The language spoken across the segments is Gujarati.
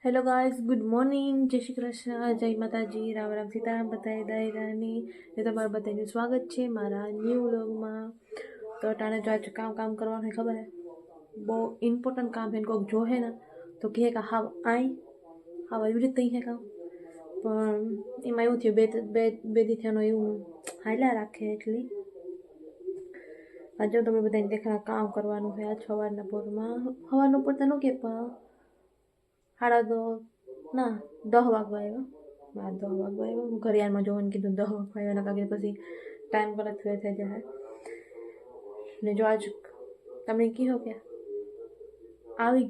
हेलो गाइस, गुड मॉर्निंग, जय श्री कृष्ण, जय माताजी, राम राम सीताराम बताए दायरानी ने તમારું બધાનું સ્વાગત છે મારા ન્યૂ વ્લોગમાં। તો અટાણે જો આજે કામ કરવાનું ખબર હે, બહુ ઇમ્પોર્ટન્ટ કામ है। કોઈક જો હે ને તો કહે કે હાવ એવી રીતે હે કામ, પણ એમાં એવું થયું બે દીથાનો એવું હાલ્યા રાખે એટલી આજે તમે બધાને દેખાડા કામ કરવાનું છે। આજ સવારના પોરમાં ન કે પણ 10:30 ના 10 વાગવા આવ્યા, 10 વાગવા આવ્યા। ઘડિયાળમાં જોવાનું કીધું 10 વાગવા આવ્યા, કાકે પછી ટાઈમ પર જ થઈ જાય ને। જો આજ તમે કહો કે આવી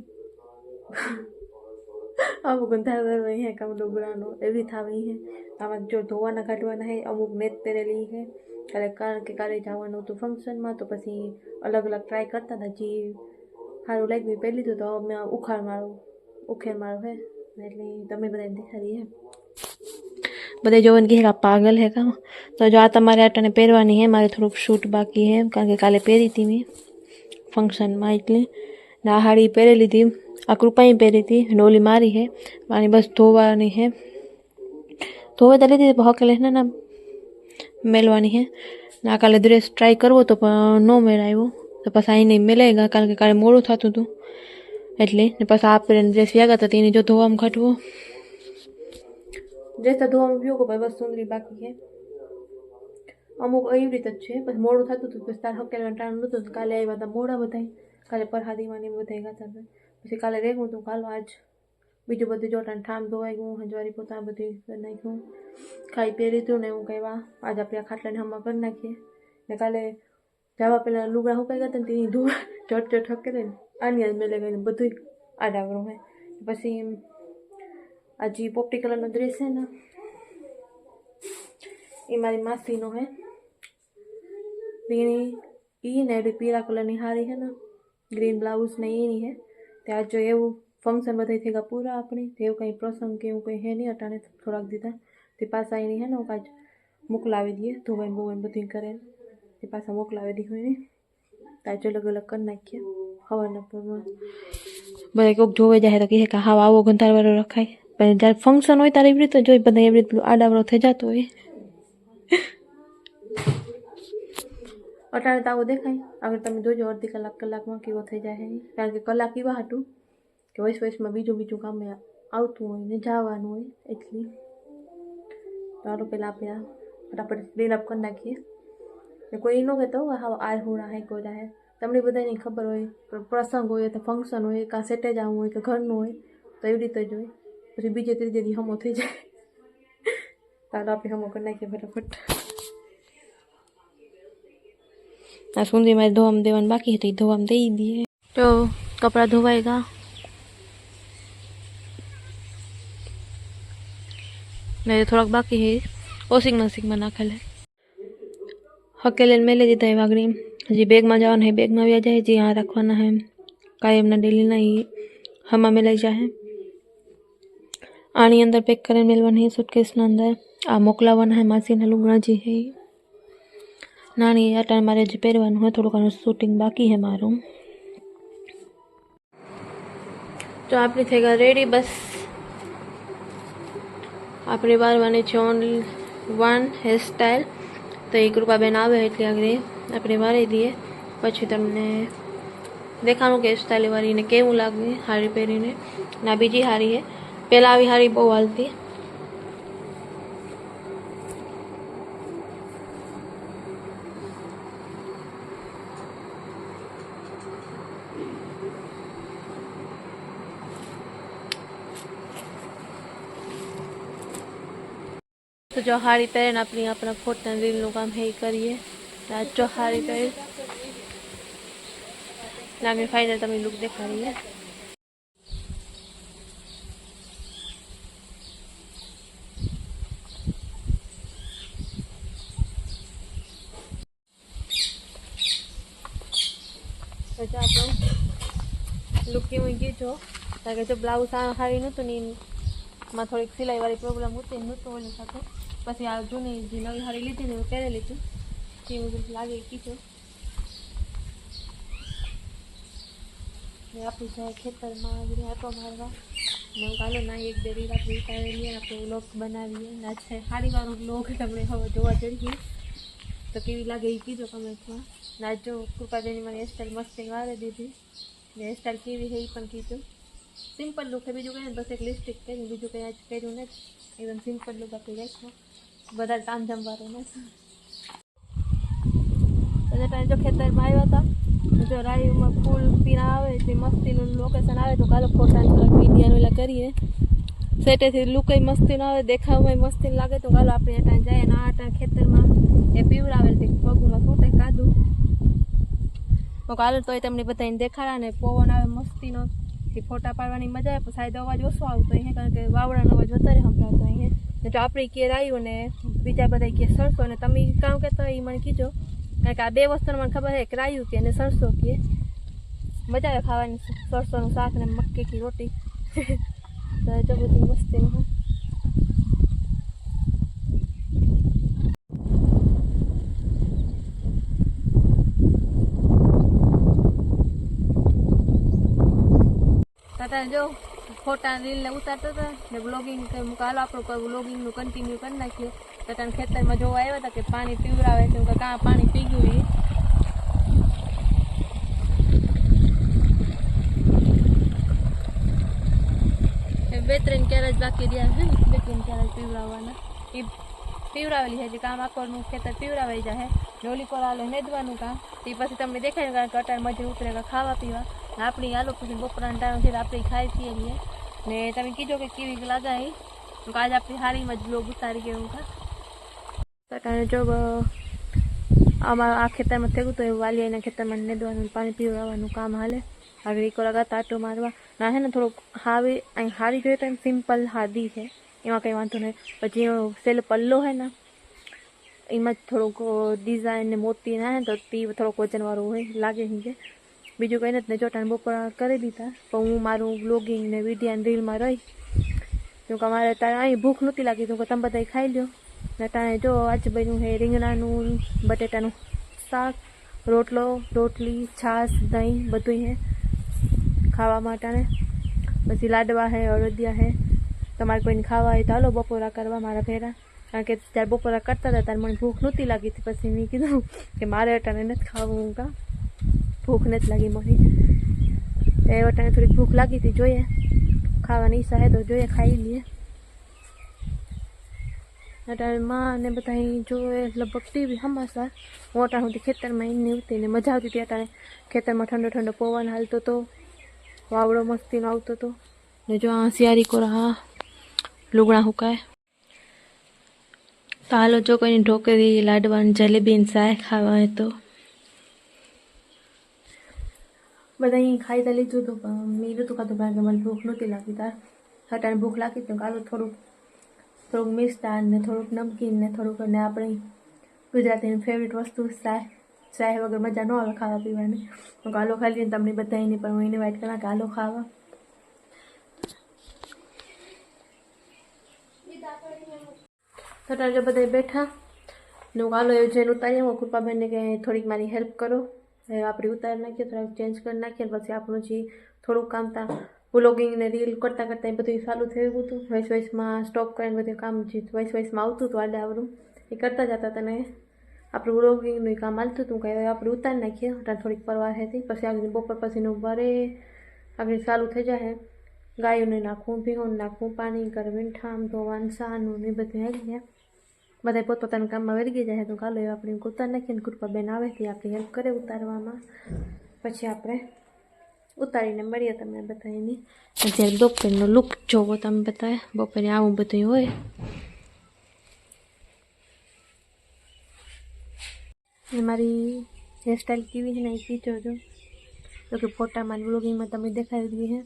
અમુક ગંધાર હે કામ ડોગરાનો એવી થાવી હે। આમાં જો ધોવાના કાઢવાના હે, અમુક નેટ પહેરેલી હે કારણ કે કાલે જવાનું હતું ફંક્શનમાં, તો પછી અલગ ટ્રાય કરતા હતા, જે સારું લાગ્યું પહેરી લીધું। તો અમે ઉખેર મારો હે એટલે તમે બધા દેખાડી હે બધા જોવાનું કે પાગલ હે કામ। તો જો આ તમારે આટાને પહેરવાની હે, મારે થોડુંક શૂટ બાકી હે કારણ કે કાલે પહેરી હતી મેં ફંક્શનમાં, એટલે આ હાડી પહેરી લીધી, આ કૃપાઈ પહેરી હતી અને ઓલી મારી હે, મારી બસ ધોવાની હે। ધોવે તો લીધી હકેલે ને ના મેલવાની હે ના, કાલે ડ્રેસ ટ્રાય કરવો તો પણ ન મેળાવ્યો, તો પછી અહીં નહીં મેલાઈ ગયા કારણ કે કાલે મોડું થતું હતું એટલે ને પછી આપણે ડ્રેસ વ્યાગા હતા તેની જો ધોવામાં કાઢવો, ડ્રેસ તો ધોવામાં વ્યો ભાઈ, બસ સુંદરી બાકી છે અમુક એવી રીતે જ છે। પછી મોડું થતું હતું, પછી તાર હકેલા ટાણું નહોતું, કાલે આવ્યા હતા મોડા બધા, કાલે પરહાદીમાં ને બધા ગાતા હતા, પછી કાલે રેગું હતું, કાલો આજ બીજું બધું જોટાને ઠામ ધોવાઈ ગયું, હંજવારી પોતા બધું કરી નાખ્યું, ખાઈ પહેરી હતું ને એવું કહેવા આજે આપણે ખાટલાને હમણાં કરી નાખીએ ને। કાલે જવા પહેલાં લુગડા સુકાઈ ગયા હતા ને તેની ધોવા ચોટ હકેલે ને આની આજ મેલે ગઈને બધું આડાવરું હોય। પછી આ જે પોપટી કલરનો ડ્રેસ છે ને એ મારી માસીનો હે, એ ને એવી પીળા કલરની સાડી છે ને, ગ્રીન બ્લાઉઝ ને એની હે। ત્યાં જો એવું ફંક્શન બધા થઈ ગયા પૂરા આપણે, એવું કંઈ પ્રસંગ કે એવું કંઈ હે નહીં અટાણે થોડાક દીધા તે પાછા એની હે ને કાંઈ મોકલાવી દઈએ, ધોવાઈને બોવાઈને બધું કરે તે પાછા મોકલાવી દી હોય ને, તાજો અલગ કરી નાખીએ હવાના પરમાં બધા કોઈક જોવે જાય તો કહે કે હા આવો ગંધારવાળો રખાય, પણ જ્યારે ફંક્શન હોય ત્યારે એવી રીતે જોઈ બધા એવી રીતે આડાવડો થઈ જતો હોય અટાણે તો આવો દેખાય, આગળ તમે જોજો અડધી કલાકમાં કેવો થઈ જાય, કારણ કે કલાક એવા હતું કે વયસમાં બીજું કામ આવતું હોય ને જવાનું હોય, એટલી ચાલો પહેલાં આપણે ફટાફટ ક્લીન અપ કરી નાખીએ ને। કોઈ ન કહેતો હા આ હોણા હે કોઈ રહે, તમને બધાને ખબર હોય પ્રસંગ હોય તો ફંક્શન હોય કાં સેટે જવું હોય કે ઘરનું હોય તો એવી રીતે જ હોય, પછી બીજે ત્રીજે દી હમો થઈ જાય ચાલો આપણે હમો કરી નાખીએ ફટાફટ। આ સુંદરી મારે ધોવામાં દેવાનું બાકી હતી, ધોવામાં દઈ દઈએ। તો કપડાં ધોવાઈ ગયા ને થોડાક બાકી છે, વોશિંગ મશીનમાં નાખેલે હકેલે મેલે દીધા એ વાગડી, હજી બેગમાં જવાના है, બેગમાં આવ્યા જાય, જે यहाँ રાખવાના है કાયમના ડેલીના એ હમાં મેલાઈ જાય। આની અંદર પેક કરીને મેલવાના है सूटकेसના અંદર, આ મોકલાવાના है માસીના લુગડા જે है નાની આટા મારે જે પહેરવાનું હોય થોડું ઘણું શૂટિંગ બાકી है મારું। તો આપણે થઈ ગયા રેડી, બસ આપણે વારવાની છે ઓનલી વન હેર સ્ટાઈલ, તો એ કૃપાબેન આવે એટલે આગળ આપણે વારી દઈએ, પછી તમને દેખાનું કે હેર સ્ટાઈલ વાળીને કેવું લાગે હારી પહેરીને ના। બીજી હારી છે, પહેલાં આવી હારી બહુ હાલતી, તો જો હારી પહેરીને આપણા ફોટા રીલનું કામ હે કરીએ। આજ જો હારી પહેરી લાગે ફાઇનલ તમે લુક દેખાડીએ। તો જો આપણું લુક કેવું ગયું જો, કારણ કે જો બ્લાઉઝ હારી નહોતું ને એમાં થોડીક સિલાઈવાળી પ્રોબ્લેમ હતી નહોતું ઓલી સાથે, પછી આ જૂની જે નવી હારી લીધી ને એવું પહેરેલી હતી એવું લાગે કીધું આપણી જાય ખેતરમાં આટો મારવા मैं कालो ना एक देरी रात उतारेली આપણે વ્લોગ બનાવીએ ના છે સારી વાળો વ્લોગ તમને હવે જોવા જઈએ તો કેવી લાગે એ કીધો કમેન્ટમાં ના જો કૃપાબેની મને હેરસ્ટાઈલ મસ્તી વાળે દીધી ને હેરસ્ટાઈલ કેવી છે એ પણ કીધું સિમ્પલ લુક છે બીજું કંઈ બસ એક લિપસ્ટિક કર્યું બીજું કંઈ આજ કર્યું નથી એકદમ સિમ્પલ લુક આપી રાખ્યો બધા તામઝામ વાળો નથી એટલે જો ખેતરમાં આવ્યા હતા જો રાયુમાં ફૂલ પીણા આવે તે મસ્તીનું લોકેશન આવે તો કાલો ફોટા થોડાક વિડીયાનું એલા કરીએ સેટેથી લુકય મસ્તીનું આવે દેખાવમાં મસ્તી લાગે તો કાલો આપણે ત્યાં જાય ને આ ખેતરમાં એ પીવડાવેલ તે પગમાં ફૂટે કાદું તો કાલો તોય તમને બધાને દેખાડા ને પવન આવે મસ્તીનો કે ફોટા પાડવાની મજા આવે પણ સાહેબ અવાજ ઓછો આવતો અહીં કારણ કે વાવડાનો અવાજ વધારે સંભળાતો અહીંયા જો આપણે કેર આવ્યું ને બીજા બધા કે સરસો ને તમે કામ કહેતો એ મને કીધો કારણ કે આ બે વસ્તુને મને ખબર છે કે રાયું કે અને સરસો કે મજા આવે ખાવાની સરસોનું શાક ને મક્કી કી રોટી તો જો બધી મસ્તીનું તાતા જો ફોટા રીલ ને ઉતારતા હતા ને બ્લોગિંગ કાલો આપણો બ્લોગિંગનું કન્ટિન્યુ કરી નાખ્યું તો તને ખેતરમાં જોવા આવ્યા હતા કે પાણી પીવડાવે છે કે કાં પાણી પી ગયું એ બે ત્રણ ક્યારે જ બાકી રહ્યા છે ને બે ત્રણ ક્યારે પીવડાવવાના એ પીવડાવેલી છે જે કામ આખોનું ખેતર પીવડાવાઈ જાય ડોલી પર આલે નેદવાનું કામ એ પછી તમને દેખાય કારણ કે અટાણ મજૂર ઉતરે ખાવા પીવા આપણી આલો પછી બપોરાના ટાઈમ છે આપણે ખાઈ પીએ લઈએ ને તમે કીધો કે કેવી લાગાય તો આજે આપણી હારીમાં જ બ્લોગ ઉતારી ગયું કા કારણ જો આમાં આ ખેતરમાં થયું તો એવું વાલિયાના ખેતરમાં નેદવાનું પાણી પીવડાવવાનું કામ હાલે આગળ એક લગાતા આટો મારવા ના હે ને થોડુંક હાવી અહીં હારી જોઈએ તો એમ સિમ્પલ હાદી છે એમાં કંઈ વાંધો નહીં પછી સેલ પલ્લો હે ને એમાં જ થોડુંક ડિઝાઇન ને મોતી ના હે તો તે થોડોક વજનવાળું હોય લાગે છે બીજું કંઈ નથી ને ચોટાને બપોરા કરી દીધા પણ હું મારું બ્લોગિંગ ને વિડીયો ને રીલમાં રહી તો કે અમારે તારે અહીં ભૂખ નહોતી લાગી તો કે તમે બધા ખાઈ લો ને તાણે જો આજ બન્યું છે રીંગણાનું બટેટાનું શાક રોટલો રોટલી છાશ દહીં બધું છે ખાવા માટે પછી લાડવા છે અડદિયા છે તમારે કોઈને ખાવા હોય તો હાલો બપોરા કરવા મારા ભેરા કારણ કે જ્યારે બપોરા કરતા હતા ત્યારે મને ભૂખ નહોતી લાગી હતી પછી મેં કીધું કે મારે અટાણે નથી ખાવું કાં ભૂખ નથી લાગી મને એ અટાણે થોડીક ભૂખ લાગી હતી જોઈએ ખાવાની ઈચ્છા હે તો જોઈએ ખાઈ લઈએ અટાણે માં ને બધા જોઈએ લગભગ ટીવી હમાસા હું અટાણ સુધી ખેતરમાં એની ઉતરીને મજા આવતી હતી અટાણે ખેતરમાં ઠંડો ઠંડો પવન હાલતો હતો વાવડો મસ્તીનો આવતો હતો ને જો આ શિયારી કોરા હા લુગડા હુકાય તો હાલો જો કોઈની ઢોકળી લાડવાની જલેબી ચાય ખાવા હોય તો બધા અહીં ખાઈ તો લીધું હતું પણ મેં નહોતું ખાતું કારણ કે મને ભૂખ નહોતી લાગી તાર અટાણે ભૂખ લાગી તો કાલો થોડુંક મિષ્ટાન ને થોડુંક નમકીન ને થોડુંક અને આપણી ગુજરાતીની ફેવરેટ વસ્તુ ચાય વગર મજા ન આવે ખાવા પીવાની હું કાલો ખાલી ને તમને બધાને પણ હું ઇન્વાઇટ કરા કે હાલો ખાવા તો તારે બધા બેઠા ને હું કાલો એવું જઈને ઉતારીએ હું કૃપાબેનને કે થોડીક મારી હેલ્પ કરો આપણે ઉતારી નાખીએ થોડાક ચેન્જ કરી નાખીએ પછી આપણું જે થોડુંક કામ તા વ્લોગિંગ ને રીલ કરતાં કરતાં એ બધું ચાલુ થયું હતું વોઇસમાં સ્ટોપ કરીને બધું કામ જે વોઇસમાં આવતું હતું આડે આવડું એ કરતા જતા તને આપણું વ્લોગિંગનું કામ હાલતું હતું કંઈ આપણે ઉતારી નાખીએ ત્યાં થોડીક પરવાર હતી પછી આગળ બપોર પછીનું બરે આગળ ચાલુ થઈ જાય ગાયોને નાખવું ભીહોને નાખવું પાણી કરવું ઠામ ધોવાનું સાનું ને બધું આવી ગયા બધા પોતપોતાના કામમાં વળગી જાય તો કાલો એ આપણે ઉતારી નાખીને કૃપાબેન આવે તે આપણી હેલ્પ કરે ઉતારવામાં પછી આપણે ઉતારીને મળીએ તમને બધાની અત્યારે બપોરનો લુક જોવો તમે બતાવે બપોરે આવું બધું હોય ને મારી હેરસ્ટાઈલ કેવી છે ને એ કીધો જો તો કે ફોટામાં વ્લોગિંગમાં તમે દેખાડી દીધી છે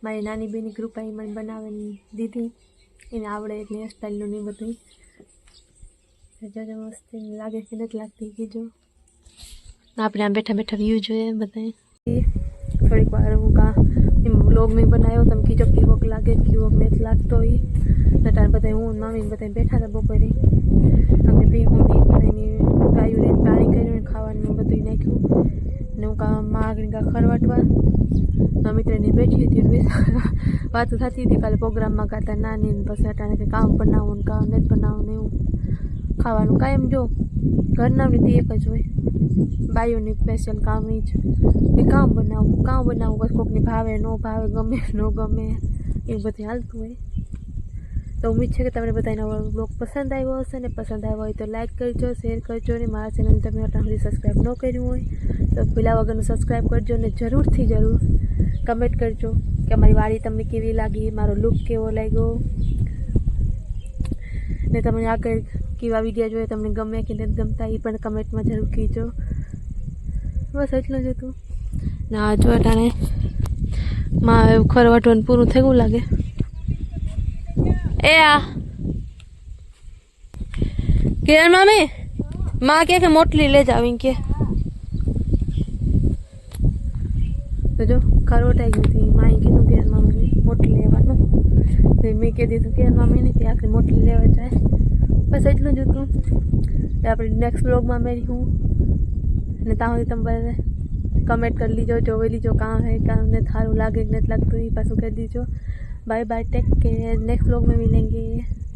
મારી નાની બેની કૃપા એ મને બનાવીને દીધી એને આવડે એટલે હેરસ્ટાઈલનું નહીં બધું જરા મસ્તી લાગે કે નથી લાગતી કીધું આપણે આમ બેઠા બેઠા વ્યૂ જોઈએ બધા થોડીક વાર હું એમ વ્લોગ મેં બનાવ્યો તમે કીધો કીવોક લાગે કીવોક નથી લાગતો એ ત્યારે બધા હું મમ્મી બધા બેઠા હતા બપોરે અમે બી હું બધાની ગાયું ને પાણી કર્યું ખાવાનું બધું નાખ્યું ને હું માં આગળ કાં ખરવાટવા મિત્રની બેઠી હતી ને વાતો થતી હતી કાલે પ્રોગ્રામમાં ગાતા નાની ને પછી અટાણે કે કામ બનાવવું ને કામ નથી બનાવવું ને એવું ખાવાનું કાંઈ એમ જો ઘરના નીતિ એક જ હોય બાયોની સ્પેશિયલ કામ એ જ કે કામ બનાવવું બસ કોકની ભાવે ન ભાવે ગમે ન ગમે એવું બધું હાલતું હોય તો ઉમ્મીદ છે કે તમને બધાનો બ્લોગ પસંદ આવ્યો હશે ને પસંદ આવ્યો હોય તો લાઇક કરજો શેર કરજો ને મારા ચેનલને તમે અત્યાર સુધી સબસ્ક્રાઈબ ન કર્યું હોય તો પેલા વગરનું સબસ્ક્રાઈબ કરજો ને જરૂરથી જરૂર કમેન્ટ કરજો કે અમારી વાડી તમને કેવી લાગી મારો લુક કેવો લાગ્યો ને તમને આગળ કેવા વિડીયો જોઈએ તમને ગમે કે નથી ગમતા એ પણ કમેન્ટમાં જરૂર કહેજો બસ એટલું જ હતું ના જો અટાણે માં ખરવાટવાનું પૂરું થયું લાગે એ આ કિરણ મામી માં કે મોટલી લે જાવ કે તો જો ખરોટાઈ ગઈ હતી માએ કીધું કે મામી મોટલી લેવાનું તો મેં કહી દીધું કે મામીને કે આખરી મોટલી લેવા જાય બસ એટલું જ હતું આપણે નેક્સ્ટ બ્લોગમાં મેરી હું ને ત્યાં સુધી તમે બધા કમેન્ટ કરી લીજો જોઈ લીજો કાં હે કાં ને સારું લાગે કે નથી લાગતું એ પાછું કહી દીજો bye bye take care next vlog में मिलेंगे।